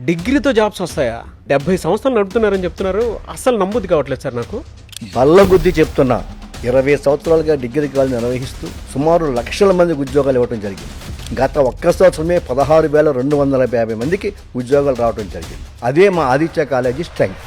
డిగ్రీతో jobs వస్తాయా? 70 సంవత్సరాలు నడుపుతున్నారని చెప్తున్నారు. అసలు నమ్మబుద్ధి కావట్లేదు సార్ నాకు. బల్లగుద్ది చెప్తున్నా, 20 సంవత్సరాలుగా డిగ్రీ కాలేజీ నిర్వహిస్తూ సుమారు లక్షల మందికి ఉద్యోగాలు ఇవ్వడం జరిగింది. గత ఒక్క సంవత్సరమే 16,250 మందికి ఉద్యోగాలు రావడం జరిగింది. అదే మా ఆదిత్య కాలేజీ స్ట్రెంగ్త్.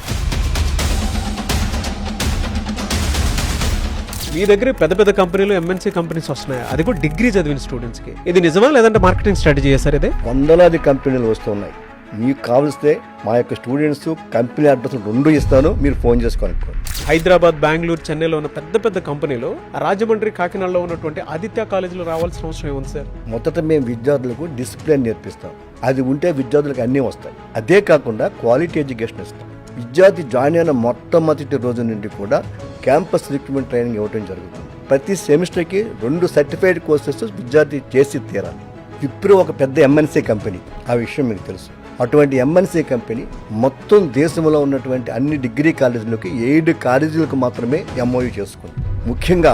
మీ దగ్గర పెద్ద పెద్ద కంపెనీలు, ఎంఎన్సీ కంపెనీస్ వస్తున్నాయి, అది కూడా డిగ్రీ చదివిన స్టూడెంట్స్కి. ఇది నిజమా లేదంటే మార్కెటింగ్ స్ట్రాటజీ చేశారు? ఇదే వందలాది కంపెనీలు వస్తున్నాయి. మీకు కావలిస్తే మా యొక్క స్టూడెంట్స్ కంపెనీ అడ్రస్ 2 ఇస్తాను, మీరు ఫోన్ చేసి కనుక్కోండి. హైదరాబాద్, బెంగళూరు, చెన్నైలో ఉన్న పెద్ద పెద్ద కంపెనీలు రాజమండ్రి, కాకినాడలో ఉన్నటువంటి ఆదిత్య కాలేజీలో రావాల్సిన అవసరం ఏముంది సార్? మొదట మేము విద్యార్థులకు డిసిప్లిన్ నేర్పిస్తాం. అది ఉంటే విద్యార్థులకు అన్నీ వస్తాయి. అదే కాకుండా క్వాలిటీ ఎడ్యుకేషన్ ఇస్తాం. విద్యార్థి జాయిన్ అయిన మొట్టమొదటి రోజు నుండి కూడా క్యాంపస్ రిక్రూట్మెంట్ ట్రైనింగ్ ఇవ్వడం జరుగుతుంది. ప్రతి సెమిస్టర్కి 2 సర్టిఫైడ్ కోర్సెస్ విద్యార్థి చేసి తీరాలి. విప్రో ఒక పెద్ద ఎంఎన్సీ కంపెనీ, ఆ విషయం మీకు తెలుసు. అటువంటి ఎంఎన్సీ కంపెనీ మొత్తం దేశంలో ఉన్నటువంటి అన్ని డిగ్రీ కాలేజీలకి 7 కాలేజీలకు మాత్రమే ఎంఓయూ చేసుకుంది. ముఖ్యంగా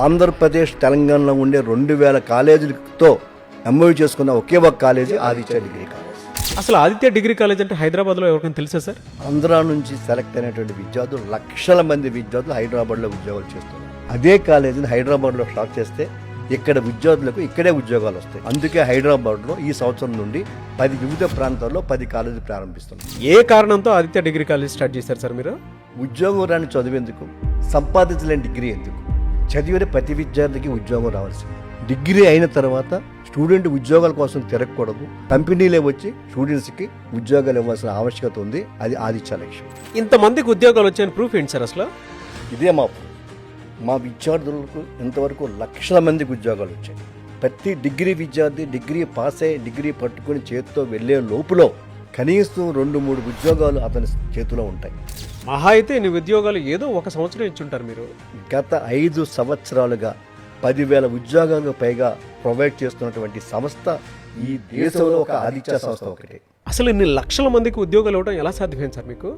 ఆంధ్రప్రదేశ్, తెలంగాణలో ఉండే 2000 కాలేజీలతో ఎంఓయూ చేసుకున్న ఒకే ఒక కాలేజీ ఆదిత్య డిగ్రీ కాలేజ్. అసలు ఆదిత్య డిగ్రీ కాలేజ్ అంటే హైదరాబాద్లో ఎవరికైనా తెలుసా సార్? ఆంధ్రా నుంచి సెలెక్ట్ అయినటువంటి విద్యార్థులు, లక్షల మంది విద్యార్థులు హైదరాబాద్లో ఉద్యోగాలు చేస్తున్నారు. అదే కాలేజీని హైదరాబాద్లో స్టార్ట్ చేస్తే ఇక్కడ విద్యార్థులకు ఇక్కడే ఉద్యోగాలు వస్తాయి. అందుకే హైదరాబాద్లో ఈ సంవత్సరం నుండి 10 వివిధ ప్రాంతాల్లో 10 కాలేజీలు ప్రారంభిస్తున్నాం. ఏ కారణంతో ఆదిత్య డిగ్రీ కాలేజ్ స్టార్ట్ చేశారు సార్ మీరు? ఉద్యోగం రాని చదివేందుకు, సంపాదించలేని డిగ్రీ ఎందుకు? చదివిన ప్రతి విద్యార్థికి ఉద్యోగం రావాల్సింది. డిగ్రీ అయిన తర్వాత స్టూడెంట్ ఉద్యోగాల కోసం తిరగకూడదు. కంపెనీలే వచ్చి స్టూడెంట్స్కి ఉద్యోగాలు ఇవ్వాల్సిన ఆవశ్యకత ఉంది. అది ఆదిత్య లక్ష్యం. ఇంతమందికి ఉద్యోగాలు వచ్చాయని ప్రూఫ్ ఏంటి సార్ అసలు? ఇదే మా విద్యార్థులకు ఇంతవరకు లక్షల మందికి ఉద్యోగాలు వచ్చాయి. ప్రతి డిగ్రీ విద్యార్థి డిగ్రీ పాస్ అయ్యి డిగ్రీ పట్టుకుని చేతితో వెళ్ళే లోపులో కనీసం 2-3 ఉద్యోగాలు అతని చేతిలో ఉంటాయి. మహా అయితే ఇన్ని ఉద్యోగాలు ఏదో ఒక సంవత్సరం ఇచ్చుంటారు మీరు. గత 5 సంవత్సరాలుగా 10,000 ఉద్యోగాలకు పైగా ప్రొవైడ్ చేస్తున్నటువంటి సంస్థ ఈ దేశంలో ఒక ఆదిత్య సంస్థ ఒకటే. అసలు ఇన్ని లక్షల మందికి ఉద్యోగాలు ఇవ్వడం ఎలా సాధ్యమైంది సార్ మీకు?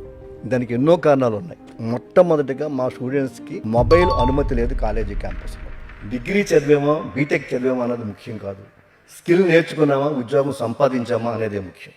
దానికి ఎన్నో కారణాలు ఉన్నాయి. మొట్టమొదటిగా మా స్టూడెంట్స్కి మొబైల్ అనుమతి లేదు కాలేజీ క్యాంపస్లో. డిగ్రీ చదివామా, బీటెక్ చదివామా అన్నది ముఖ్యం కాదు. స్కిల్ నేర్చుకున్నామా, ఉద్యోగం సంపాదించామా అనేదే ముఖ్యం.